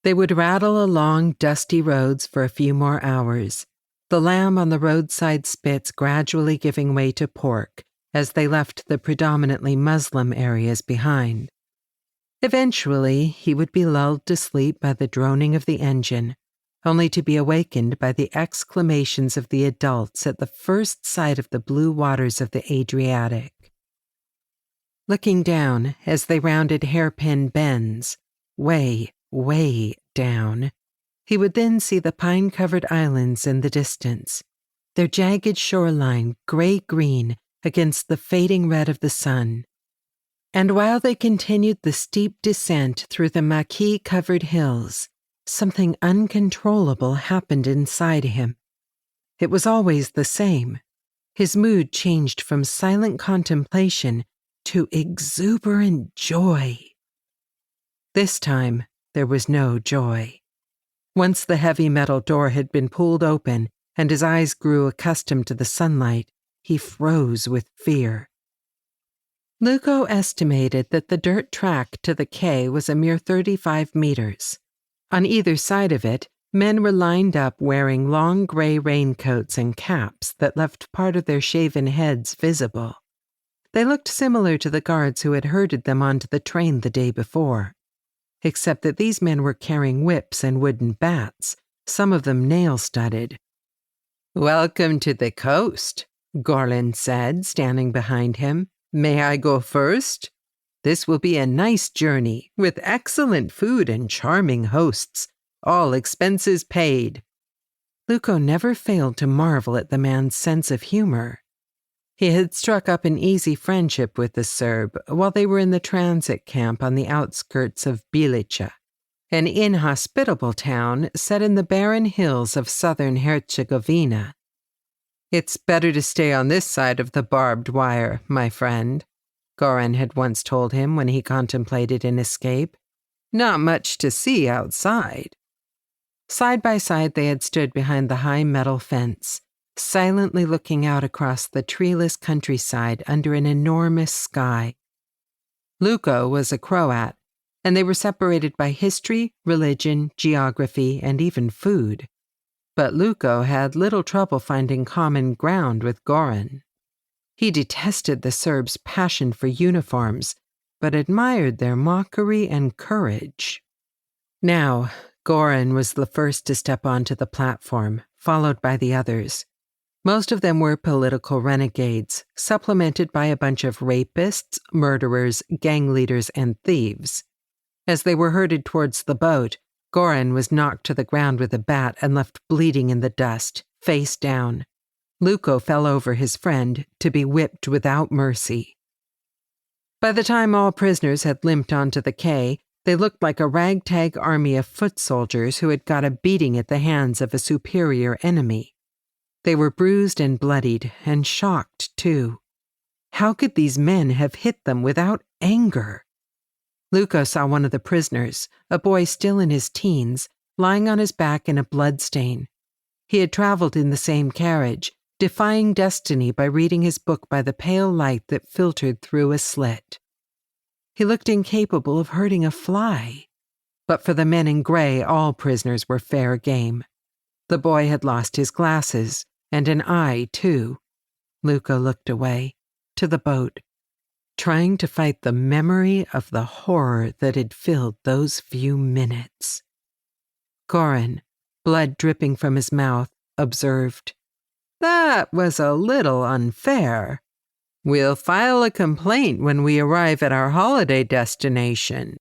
They would rattle along dusty roads for a few more hours, the lamb on the roadside spits gradually giving way to pork as they left the predominantly Muslim areas behind. Eventually, he would be lulled to sleep by the droning of the engine, only to be awakened by the exclamations of the adults at the first sight of the blue waters of the Adriatic. Looking down as they rounded hairpin bends, way down, he would then see the pine-covered islands in the distance, their jagged shoreline gray-green against the fading red of the sun. And while they continued the steep descent through the maquis-covered hills, something uncontrollable happened inside him. It was always the same. His mood changed from silent contemplation to exuberant joy. This time, there was no joy. Once the heavy metal door had been pulled open and his eyes grew accustomed to the sunlight, he froze with fear. Luco estimated that the dirt track to the quay was a mere 35 meters. On either side of it, men were lined up wearing long gray raincoats and caps that left part of their shaven heads visible. They looked similar to the guards who had herded them onto the train the day before, except that these men were carrying whips and wooden bats, some of them nail-studded. "Welcome to the coast," Gorlin said, standing behind him. "May I go first? This will be a nice journey, with excellent food and charming hosts, all expenses paid." Luco never failed to marvel at the man's sense of humor. He had struck up an easy friendship with the Serb while they were in the transit camp on the outskirts of Bilica, an inhospitable town set in the barren hills of southern Herzegovina. "It's better to stay on this side of the barbed wire, my friend," Goran had once told him when he contemplated an escape. "Not much to see outside." Side by side they had stood behind the high metal fence, silently looking out across the treeless countryside under an enormous sky. Luco was a Croat, and they were separated by history, religion, geography, and even food. But Luco had little trouble finding common ground with Goran. He detested the Serbs' passion for uniforms, but admired their mockery and courage. Now, Goran was the first to step onto the platform, followed by the others. Most of them were political renegades, supplemented by a bunch of rapists, murderers, gang leaders, and thieves. As they were herded towards the boat, Goran was knocked to the ground with a bat and left bleeding in the dust, face down. Luco fell over his friend to be whipped without mercy. By the time all prisoners had limped onto the quay, they looked like a ragtag army of foot soldiers who had got a beating at the hands of a superior enemy. They were bruised and bloodied, and shocked, too. How could these men have hit them without anger? Luco saw one of the prisoners, a boy still in his teens, lying on his back in a bloodstain. He had traveled in the same carriage, defying destiny by reading his book by the pale light that filtered through a slit. He looked incapable of hurting a fly. But for the men in gray, all prisoners were fair game. The boy had lost his glasses, and an eye, too. Luco looked away, to the boat, trying to fight the memory of the horror that had filled those few minutes. Goran, blood dripping from his mouth, observed, "That was a little unfair. We'll file a complaint when we arrive at our holiday destination."